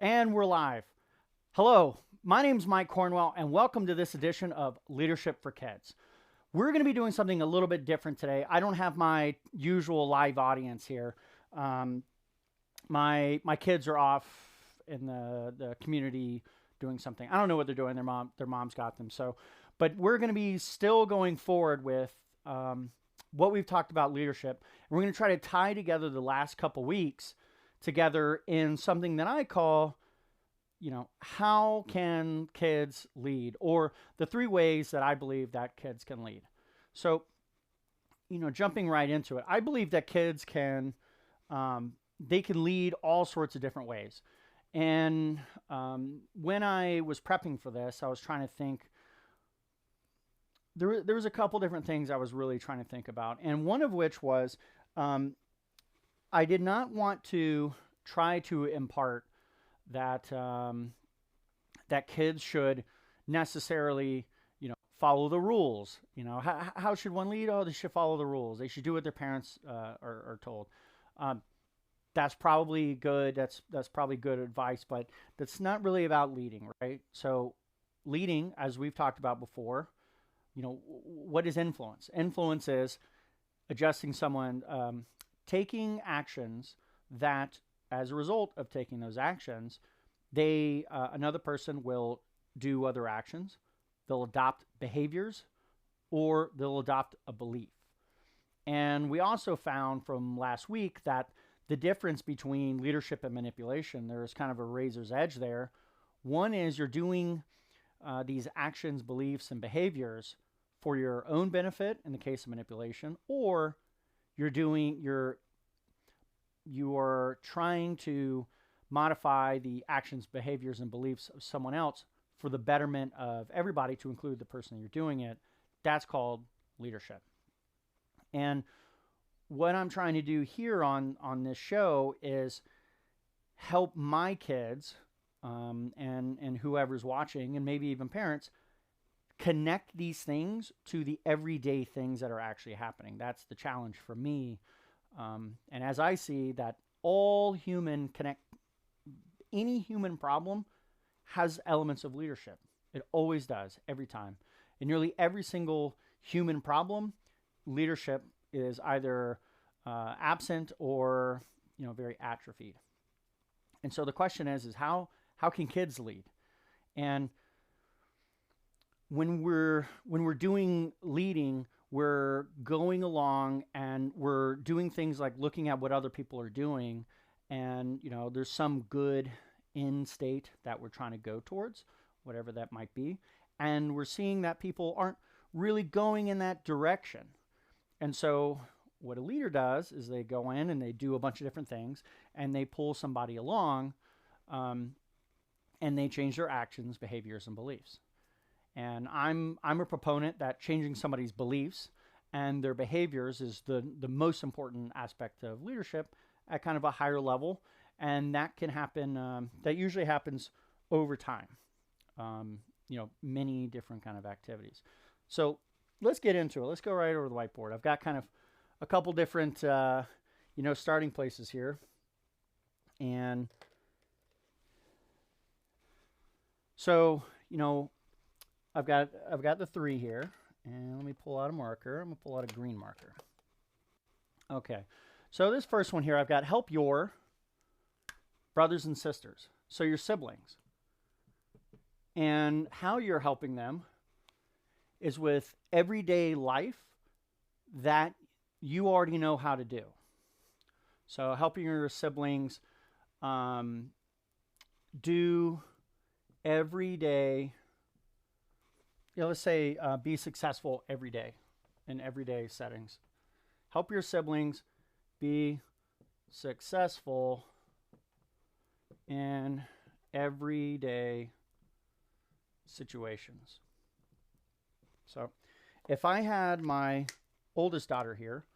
And we're live. Hello, my name's Mike Cornwell, and welcome to this edition of Leadership for Kids. We're going to be doing something a little bit different today. I don't have my usual live audience here. My kids are off in the community doing something. I don't know what they're doing. Their mom's got them. But we're going to be still going forward with what we've talked about leadership. And we're going to try to tie together the last couple weeks together in something that I call, how can kids lead, or the 3 ways that I believe that kids can lead. So, jumping right into it, I believe that kids they can lead all sorts of different ways. And when I was prepping for this, I was trying to think, there was a couple different things I was really trying to think about. And one of which was, I did not want to try to impart that that kids should necessarily, follow the rules. How should one lead? Oh, they should follow the rules. They should do what their parents are told. That's probably good. That's probably good advice, but that's not really about leading, right? So, leading, as we've talked about before, what is influence? Influence is adjusting someone, taking actions that, as a result of taking those actions, another person will do other actions. They'll adopt behaviors, or they'll adopt a belief. And we also found from last week that the difference between leadership and manipulation, there's kind of a razor's edge there. One is you're doing these actions, beliefs, and behaviors for your own benefit in the case of manipulation, or you are trying to modify the actions, behaviors, and beliefs of someone else for the betterment of everybody, to include the person you're doing it. That's called leadership. And what I'm trying to do here on this show is help my kids and whoever's watching, and maybe even parents, connect these things to the everyday things that are actually happening. That's the challenge for me. And as I see that any human problem has elements of leadership. It always does, every time. In nearly every single human problem, leadership is either absent or very atrophied. And so the question is how can kids lead? And when we're doing leading, we're going along and we're doing things like looking at what other people are doing, and there's some good end state that we're trying to go towards, whatever that might be, and we're seeing that people aren't really going in that direction. And so what a leader does is they go in and they do a bunch of different things, and they pull somebody along, and they change their actions, behaviors, and beliefs. And I'm a proponent that changing somebody's beliefs and their behaviors is the most important aspect of leadership at kind of a higher level. And that can happen, that usually happens over time, many different kind of activities. So let's get into it. Let's go right over the whiteboard. I've got kind of a couple different, starting places here. And so, I've got the 3 here, and let me pull out a marker. I'm going to pull out a green marker. Okay, so this first one here, I've got help your brothers and sisters, so your siblings. And how you're helping them is with everyday life that you already know how to do. So helping your siblings do everyday, let's say be successful every day in everyday settings. Help your siblings be successful in everyday situations. So if I had my oldest daughter here,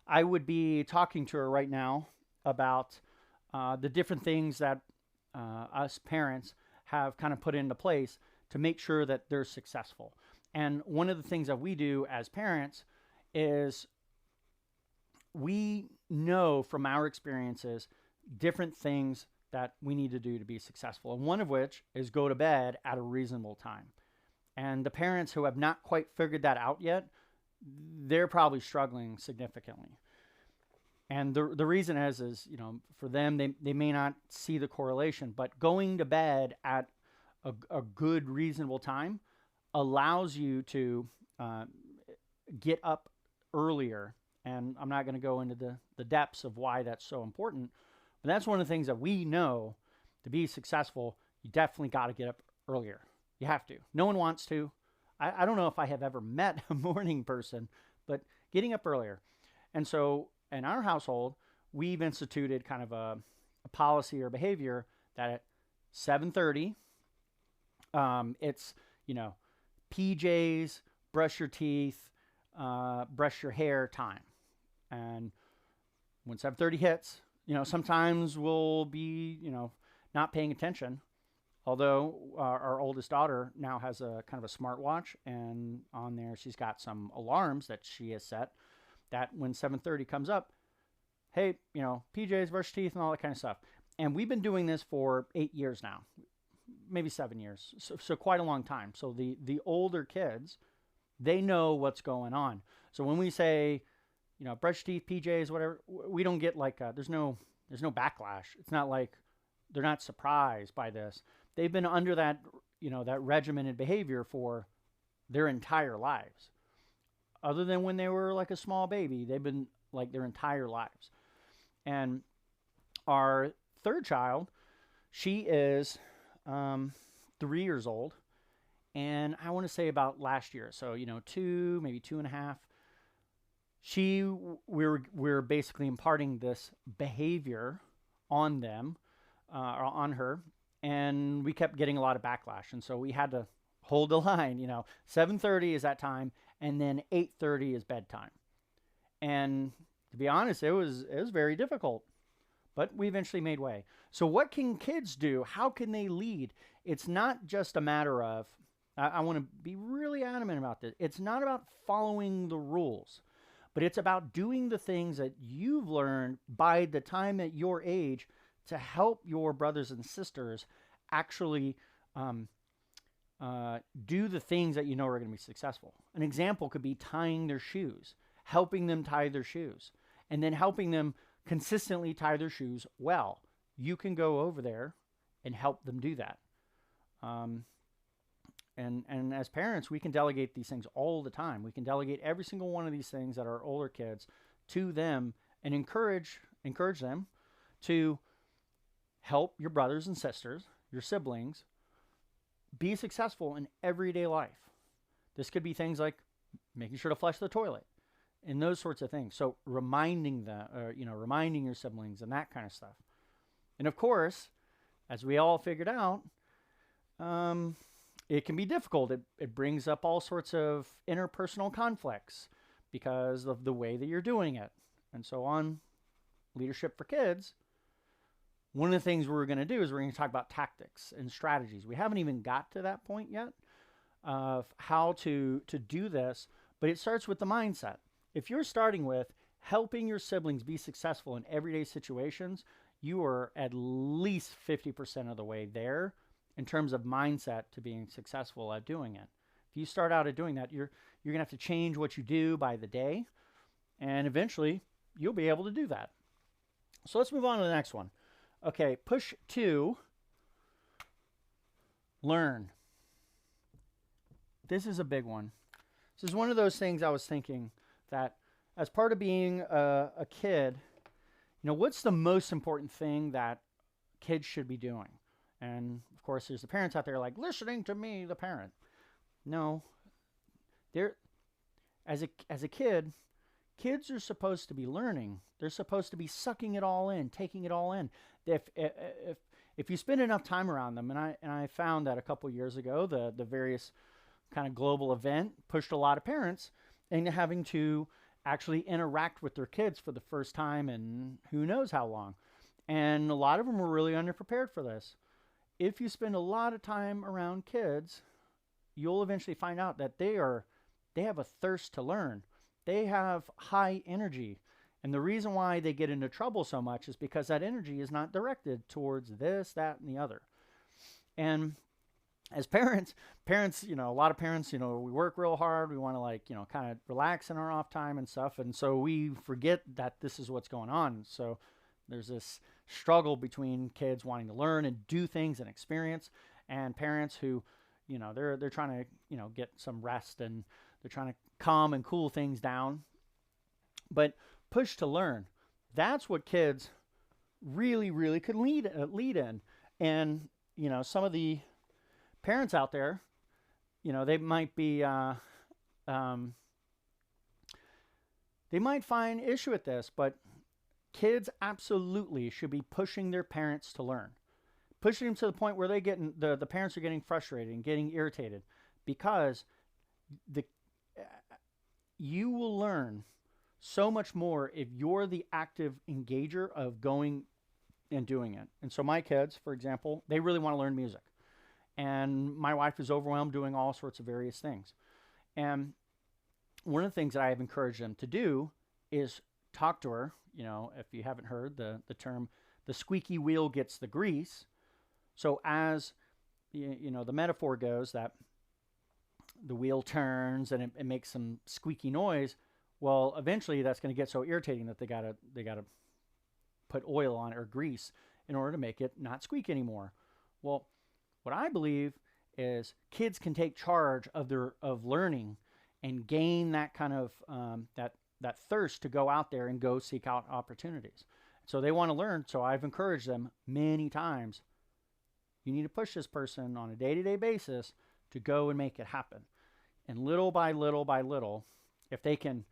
I would be talking to her right now about the different things that us parents have kind of put into place to make sure that they're successful. And one of the things that we do as parents is we know from our experiences different things that we need to do to be successful, and one of which is go to bed at a reasonable time. And the parents who have not quite figured that out yet, they're probably struggling significantly. And the reason is for them, they may not see the correlation, but going to bed at a good, reasonable time allows you to get up earlier. And I'm not going to go into the depths of why that's so important, but that's one of the things that we know to be successful, you definitely got to get up earlier. You have to. No one wants to. I don't know if I have ever met a morning person, but getting up earlier. And so in our household, we've instituted kind of a policy or behavior that at 7:30, it's, PJs, brush your teeth, brush your hair time. And when 7:30 hits, sometimes we'll be, not paying attention. Although our oldest daughter now has a kind of a smartwatch, and on there she's got some alarms that she has set that when 7:30 comes up, hey, PJs, brush teeth, and all that kind of stuff. And we've been doing this for 8 years now, maybe 7 years, so quite a long time. So the older kids, they know what's going on. So when we say, brush teeth, PJs, whatever, we don't get like there's no backlash. It's not like they're not surprised by this. They've been under that that regimented behavior for their entire lives. Other than when they were like a small baby, they've been like their entire lives. And our third child, she is 3 years old, and I want to say about last year, so two, maybe 2.5. We're basically imparting this behavior on them, or on her, and we kept getting a lot of backlash, and so we had to hold the line. 7:30 is that time, and then 8:30 is bedtime. And to be honest, it was very difficult, but we eventually made way. So what can kids do? How can they lead? It's not just a matter of, I want to be really adamant about this. It's not about following the rules, but it's about doing the things that you've learned by the time at your age to help your brothers and sisters actually do the things that are going to be successful. An example could be tying their shoes, helping them tie their shoes, and then helping them consistently tie their shoes well. You can go over there and help them do that. And as parents, we can delegate these things all the time. We can delegate every single one of these things that are older kids to them and encourage them to help your brothers and sisters, your siblings, be successful in everyday life. This could be things like making sure to flush the toilet and those sorts of things. So reminding them, reminding your siblings and that kind of stuff. And of course, as we all figured out, it can be difficult. It brings up all sorts of interpersonal conflicts because of the way that you're doing it. And so on Leadership for Kids, one of the things we're going to do is we're going to talk about tactics and strategies. We haven't even got to that point yet of how to do this, but it starts with the mindset. If you're starting with helping your siblings be successful in everyday situations, you are at least 50% of the way there in terms of mindset to being successful at doing it. If you start out at doing that, you're going to have to change what you do by the day, and eventually you'll be able to do that. So let's move on to the next one. Okay, push 2, learn. This is a big one. This is one of those things I was thinking that as part of being a kid, what's the most important thing that kids should be doing? And of course, there's the parents out there like, listening to me, the parent. No, as a kid, kids are supposed to be learning. They're supposed to be sucking it all in, taking it all in. If you spend enough time around them, and I found that a couple years ago, the various kind of global event pushed a lot of parents into having to actually interact with their kids for the first time in who knows how long. And a lot of them were really underprepared for this. If you spend a lot of time around kids, you'll eventually find out that they have a thirst to learn. They have high energy, And the reason why they get into trouble so much is because that energy is not directed towards this, that, and the other. And as parents, a lot of parents, we work real hard. We want to kind of relax in our off time and stuff. And so we forget that this is what's going on. So there's this struggle between kids wanting to learn and do things and experience, and parents who, they're trying to, get some rest, and they're trying to calm and cool things down. But push to learn, that's what kids really, really could lead in. And, some of the parents out there, they might be, they might find issue with this, but kids absolutely should be pushing their parents to learn, pushing them to the point where the parents are getting frustrated and getting irritated, because you will learn so much more if you're the active engager of going and doing it. And so my kids, for example, they really want to learn music. And my wife is overwhelmed doing all sorts of various things. And one of the things that I have encouraged them to do is talk to her. If you haven't heard the term, the squeaky wheel gets the grease. So as, the metaphor goes that the wheel turns and it makes some squeaky noise. Well, eventually that's going to get so irritating that they gotta put oil on it or grease in order to make it not squeak anymore. Well, what I believe is kids can take charge of learning and gain that kind of that thirst to go out there and go seek out opportunities. So they want to learn. So I've encouraged them many times. You need to push this person on a day-to-day basis to go and make it happen. And little by little by little, if they can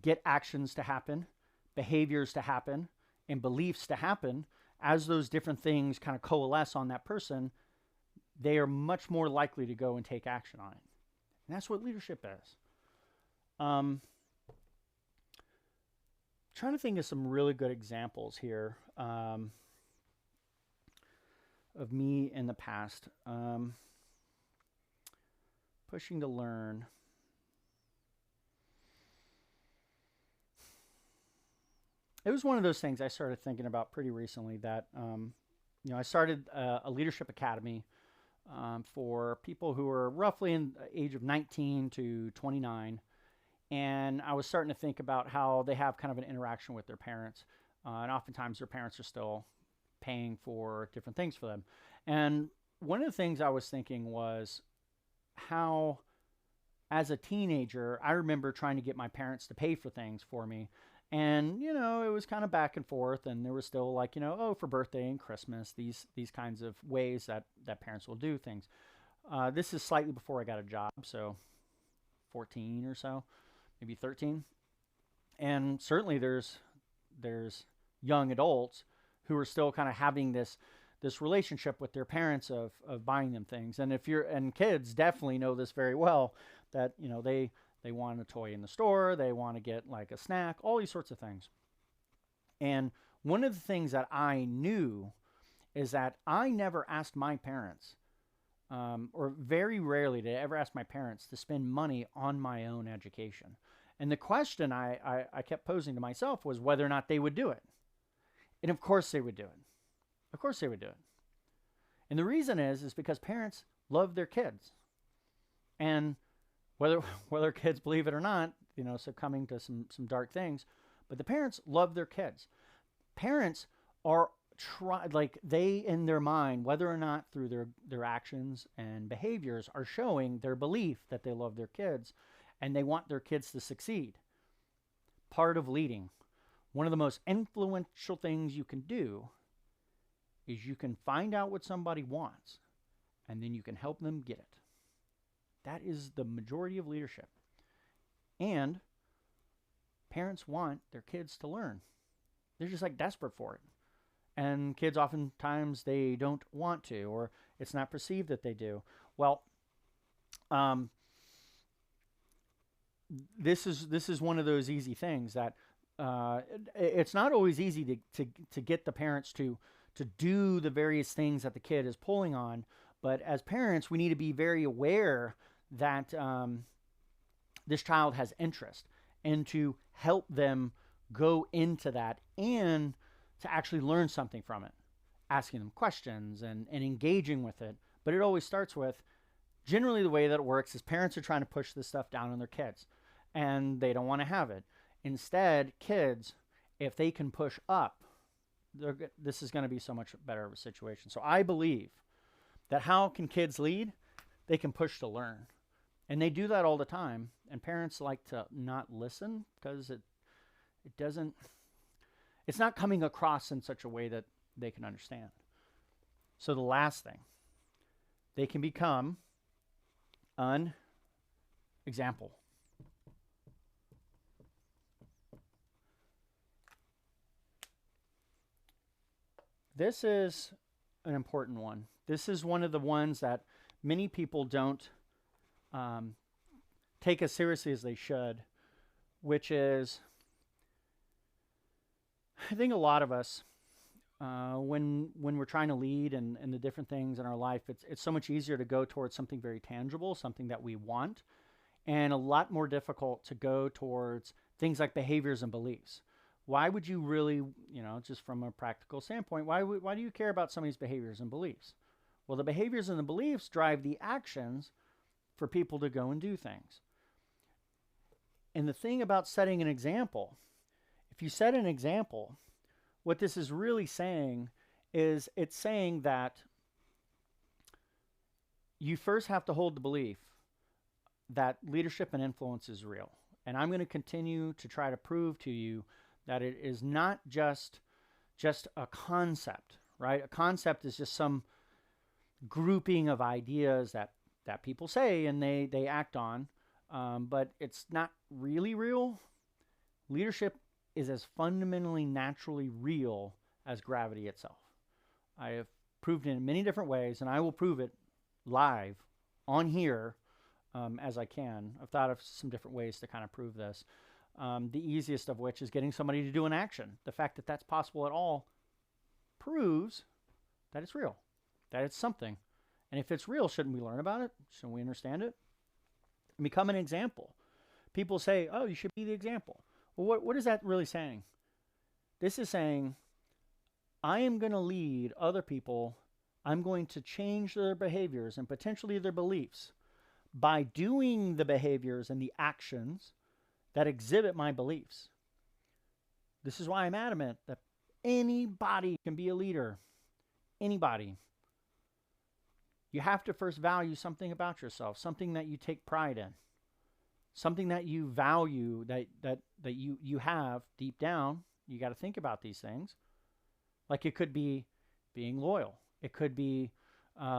get actions to happen, behaviors to happen, and beliefs to happen, as those different things kind of coalesce on that person, they are much more likely to go and take action on it. And that's what leadership is. Trying to think of some really good examples here of me in the past. Pushing to learn. It was one of those things I started thinking about pretty recently that, I started a leadership academy for people who are roughly in the age of 19 to 29. And I was starting to think about how they have kind of an interaction with their parents. And oftentimes their parents are still paying for different things for them. And one of the things I was thinking was how, as a teenager, I remember trying to get my parents to pay for things for me. And, it was kind of back and forth, and there was still for birthday and Christmas, these kinds of ways that parents will do things. This is slightly before I got a job, so 14 or so, maybe 13. And certainly there's young adults who are still kind of having this relationship with their parents of buying them things. And kids definitely know this very well, that, they want a toy in the store, they want to get like a snack, all these sorts of things. And one of the things that I knew is that I never asked my parents, or very rarely did I ever ask my parents to spend money on my own education. And the question I kept posing to myself was whether or not they would do it. And of course they would do it. Of course they would do it. And the reason is because parents love their kids. And whether kids believe it or not, succumbing to some dark things, but the parents love their kids. Parents are they in their mind, whether or not through their actions and behaviors, are showing their belief that they love their kids and they want their kids to succeed. Part of leading, one of the most influential things you can do is you can find out what somebody wants and then you can help them get it. That is the majority of leadership. And parents want their kids to learn. They're just desperate for it. And kids oftentimes they don't want to, or it's not perceived that they do. Well, this is one of those easy things that it's not always easy to get the parents to do the various things that the kid is pulling on. But as parents, we need to be very aware that this child has interest, and to help them go into that and to actually learn something from it, asking them questions and engaging with it. But it always starts with, generally the way that it works is parents are trying to push this stuff down on their kids and they don't want to have it. Instead, kids, if they can push up, this is going to be so much better of a situation. So I believe that how can kids lead? They can push to learn. And they do that all the time. And parents like to not listen because it's not coming across in such a way that they can understand. So the last thing, they can become an example. This is an important one. This is one of the ones that many people don't take as seriously as they should, which is, I think a lot of us, when we're trying to lead and the different things in our life, it's so much easier to go towards something very tangible, something that we want, and a lot more difficult to go towards things like behaviors and beliefs. Why would you really, just from a practical standpoint, why do you care about somebody's behaviors and beliefs? Well, the behaviors and the beliefs drive the actions for people to go and do things. And the thing about setting an example, if you set an example, what this is really saying is it's saying that you first have to hold the belief that leadership and influence is real. And I'm going to continue to try to prove to you that it is not just a concept, right? A concept is just some grouping of ideas that people say and they act on, but it's not really real. Leadership is as fundamentally naturally real as gravity itself. I have proved it in many different ways, and I will prove it live on here as I can. I've thought of some different ways to kind of prove this. The easiest of which is getting somebody to do an action. The fact that that's possible at all proves that it's real, that it's something. And if it's real, shouldn't we learn about it? Shouldn't we understand it? And become an example. People say, oh, you should be the example. Well, what is that really saying? This is saying, I am going to lead other people. I'm going to change their behaviors and potentially their beliefs by doing the behaviors and the actions that exhibit my beliefs. This is why I'm adamant that anybody can be a leader. Anybody. You have to first value something about yourself, something that you take pride in, something that you value, that you have deep down. You got to think about these things. Like it could be being loyal. It could be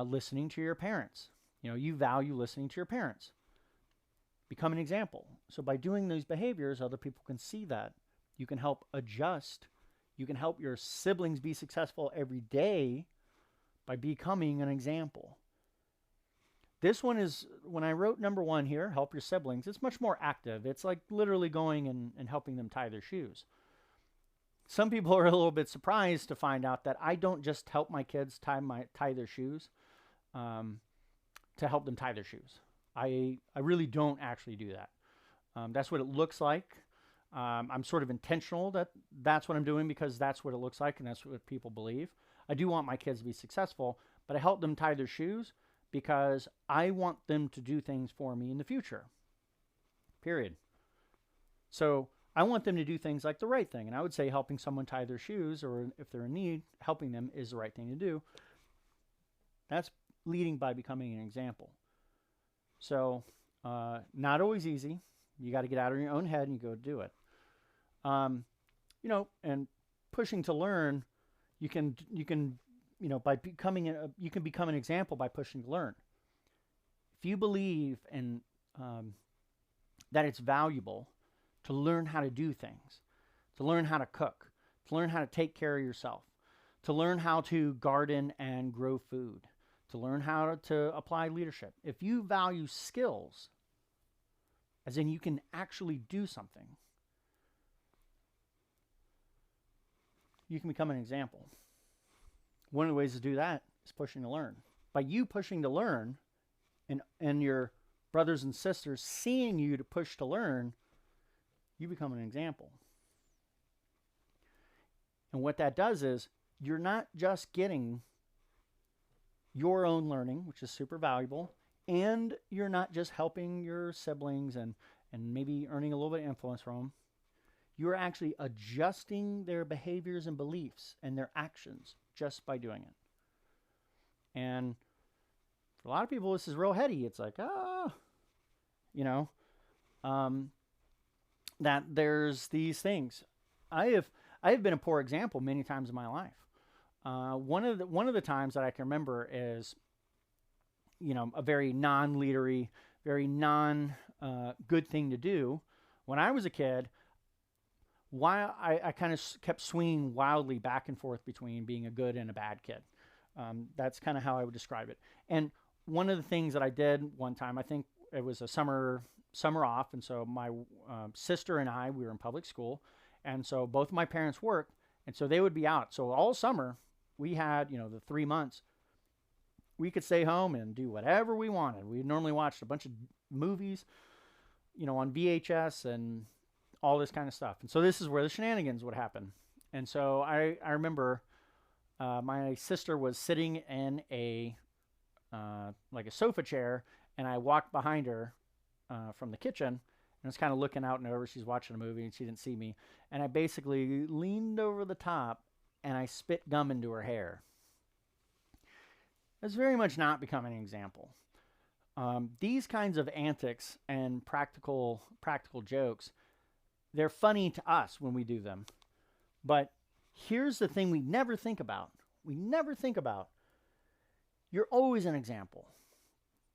listening to your parents. You value listening to your parents. Become an example. So by doing these behaviors, other people can see that. You can help adjust. You can help your siblings be successful every day by becoming an example. This one is, when I wrote number 1 here, help your siblings, it's much more active. It's like literally going and helping them tie their shoes. Some people are a little bit surprised to find out that I don't just help my kids tie their shoes to help them tie their shoes. I really don't actually do that. That's what it looks like. I'm sort of intentional that that's what I'm doing because that's what it looks like and that's what people believe. I do want my kids to be successful, but I help them tie their shoes because I want them to do things for me in the future. Period. So I want them to do things like the right thing. And I would say helping someone tie their shoes, or if they're in need, helping them is the right thing to do. That's leading by becoming an example. So not always easy. You got to get out of your own head and you go do it. And pushing to learn, you can by becoming you can become an example by pushing to learn. If you believe in that it's valuable to learn how to do things, to learn how to cook, to learn how to take care of yourself, to learn how to garden and grow food, to learn how to apply leadership. If you value skills, as in you can actually do something, you can become an example. One of the ways to do that is pushing to learn. By you pushing to learn and your brothers and sisters seeing you to push to learn, you become an example. And what that does is you're not just getting your own learning, which is super valuable, and you're not just helping your siblings and maybe earning a little bit of influence from them. You're actually adjusting their behaviors and beliefs and their actions just by doing it. And for a lot of people, this is real heady. It's like, you know, that there's these things. I have been a poor example many times in my life. One of the times that I can remember is, a very non-leadery, very good thing to do. When I was a kid, while I kind of kept swinging wildly back and forth between being a good and a bad kid. That's kind of how I would describe it. And one of the things that I did one time, I think it was a summer off, and so my sister and I, we were in public school, and so both of my parents worked, and so they would be out. So all summer, we had, the 3 months, we could stay home and do whatever we wanted. We normally watched a bunch of movies, on VHS and all this kind of stuff. And so this is where the shenanigans would happen. And so I remember my sister was sitting in like a sofa chair, and I walked behind her from the kitchen, and I was kind of looking out and over. She's watching a movie, and she didn't see me. And I basically leaned over the top, and I spit gum into her hair. That's very much not becoming an example. These kinds of antics and practical jokes, they're funny to us when we do them. But here's the thing we never think about. You're always an example.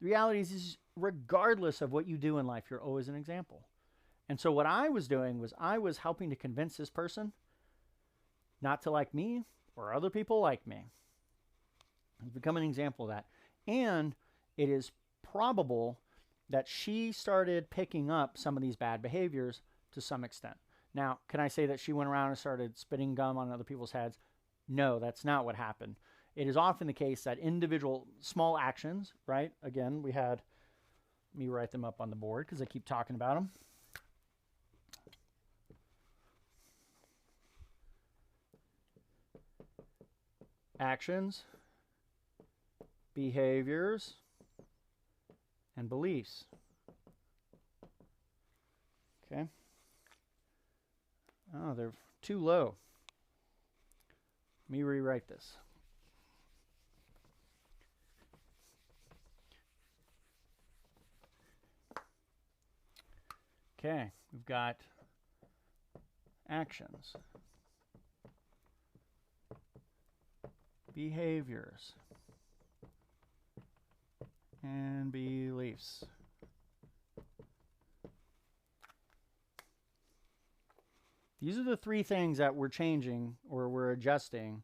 The reality is regardless of what you do in life, you're always an example. And so what I was doing was I was helping to convince this person not to like me or other people like me. I've become an example of that. And it is probable that she started picking up some of these bad behaviors to some extent. Now, can I say that she went around and started spitting gum on other people's heads? No, that's not what happened. It is often the case that individual small actions, right? Again, let me write them up on the board because I keep talking about them. Actions, behaviors, and beliefs. Okay. Oh, they're too low. Let me rewrite this. Okay, we've got actions, behaviors, and beliefs. These are the three things that we're changing or we're adjusting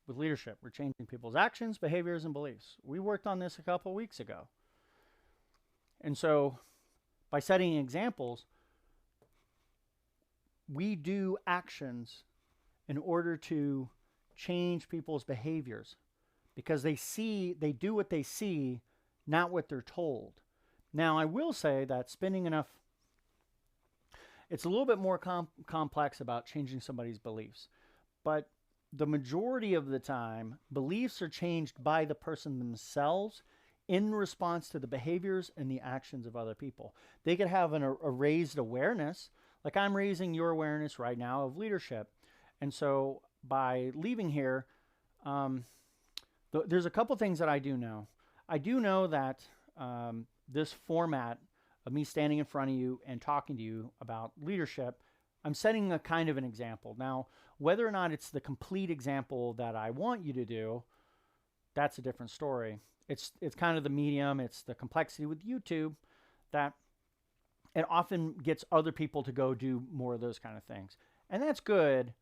with leadership. We're changing people's actions, behaviors, and beliefs. We worked on this a couple weeks ago. And so by setting examples, we do actions in order to change people's behaviors because they do what they see, not what they're told. Now, I will say that spending enough, it's a little bit more complex about changing somebody's beliefs, but the majority of the time, beliefs are changed by the person themselves in response to the behaviors and the actions of other people. They could have a raised awareness, like I'm raising your awareness right now of leadership. And so by leaving here, there's a couple things that I do know. I do know that this format of me standing in front of you and talking to you about leadership, I'm setting a kind of an example. Now, whether or not it's the complete example that I want you to do, that's a different story. It's kind of the medium, it's the complexity with YouTube that it often gets other people to go do more of those kind of things. And that's good,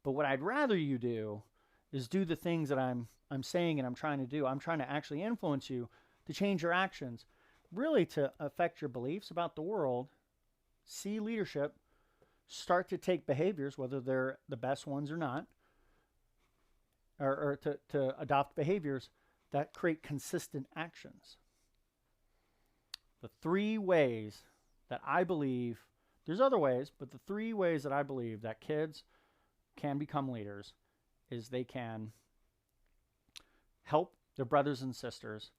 but what I'd rather you do is do the things that I'm saying and I'm trying to do. I'm trying to actually influence you to change your actions, really to affect your beliefs about the world, see leadership, start to take behaviors, whether they're the best ones or not, or to adopt behaviors that create consistent actions. The three ways that I believe, there's other ways, but the three ways that I believe that kids can become leaders is they can help their brothers and sisters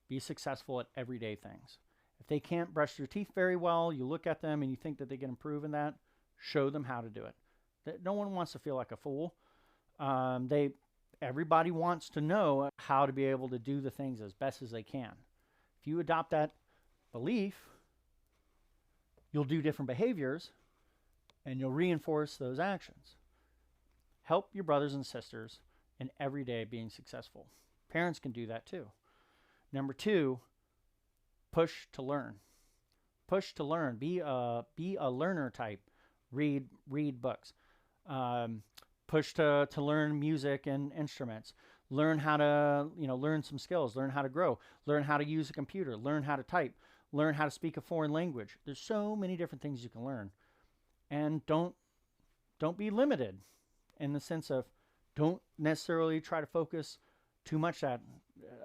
be successful at everyday things. If they can't brush their teeth very well, you look at them and you think that they can improve in that, show them how to do it. No one wants to feel like a fool. Everybody wants to know how to be able to do the things as best as they can. If you adopt that belief, you'll do different behaviors and you'll reinforce those actions. Help your brothers and sisters in everyday being successful. Parents can do that too. Number 2, push to learn. Push to learn. Be a learner type. Read books. Push to learn music and instruments. Learn how to, learn some skills. Learn how to grow. Learn how to use a computer. Learn how to type. Learn how to speak a foreign language. There's so many different things you can learn. And don't be limited in the sense of don't necessarily try to focus too much that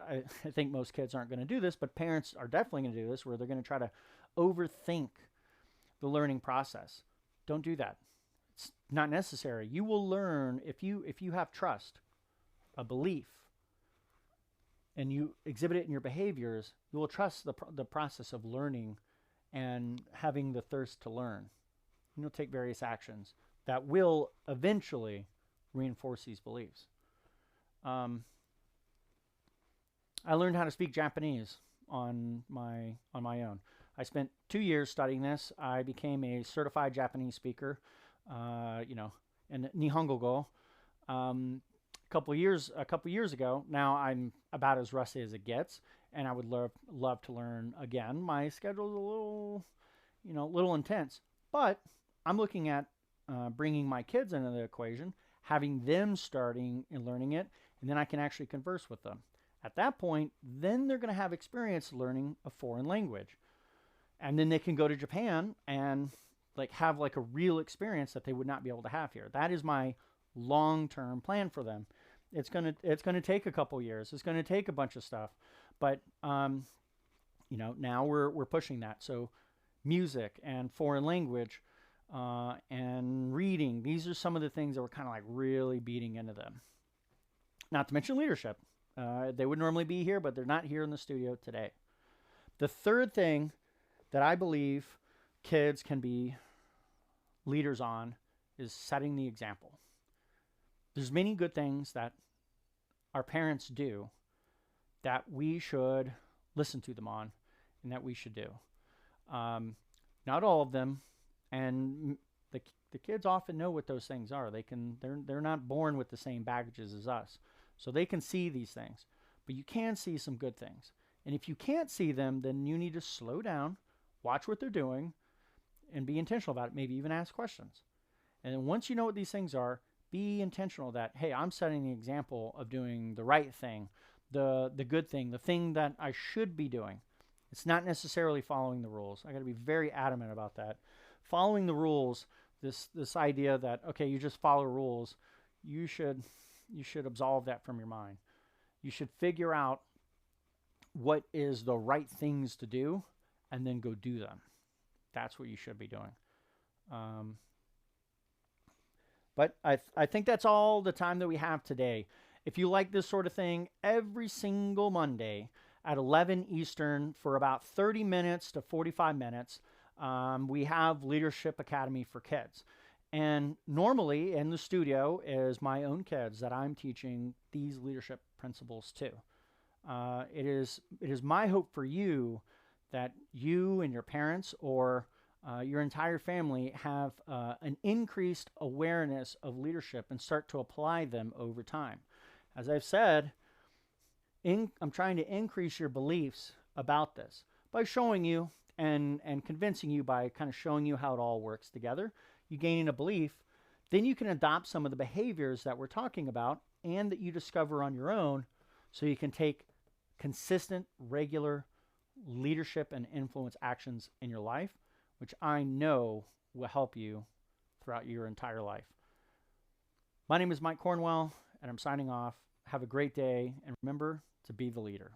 I think most kids aren't going to do this, but parents are definitely going to do this where they're going to try to overthink the learning process. Don't do that. It's not necessary. You will learn if you have trust, a belief, and you exhibit it in your behaviors, you will trust the process of learning and having the thirst to learn. And you'll take various actions that will eventually reinforce these beliefs. I learned how to speak Japanese on my own. I spent 2 years studying this. I became a certified Japanese speaker, in Nihongo Go. A couple years ago. Now I'm about as rusty as it gets, and I would love to learn again. My schedule's a little intense, but I'm looking at bringing my kids into the equation, having them starting and learning it, and then I can actually converse with them. At that point, then they're going to have experience learning a foreign language. And then they can go to Japan and have a real experience that they would not be able to have here. That is my long-term plan for them. It's going to take a couple years. It's going to take a bunch of stuff. But now we're pushing that. So music and foreign language and reading, these are some of the things that we're kind of really beating into them. Not to mention leadership. They would normally be here, but they're not here in the studio today. The third thing that I believe kids can be leaders on is setting the example. There's many good things that our parents do that we should listen to them on and that we should do. Not all of them, and the kids often know what those things are. They're not born with the same baggages as us. So they can see these things, but you can see some good things. And if you can't see them, then you need to slow down, watch what they're doing, and be intentional about it. Maybe even ask questions. And then once you know what these things are, be intentional that, hey, I'm setting the example of doing the right thing, the good thing, the thing that I should be doing. It's not necessarily following the rules. I got to be very adamant about that. Following the rules, this idea that, okay, you just follow rules, you should absolve that from your mind. You should figure out what is the right things to do and then go do them. That's what you should be doing. But I think that's all the time that we have today. If you like this sort of thing, every single Monday at 11 Eastern for about 30 minutes to 45 minutes, we have Leadership Academy for Kids. And normally in the studio is my own kids that I'm teaching these leadership principles to. It is my hope for you that you and your parents or your entire family have an increased awareness of leadership and start to apply them over time. As I've said, I'm trying to increase your beliefs about this by showing you and convincing you by kind of showing you how it all works together. You gaining a belief, then you can adopt some of the behaviors that we're talking about and that you discover on your own so you can take consistent, regular leadership and influence actions in your life, which I know will help you throughout your entire life. My name is Mike Cornwell, and I'm signing off. Have a great day, and remember to be the leader.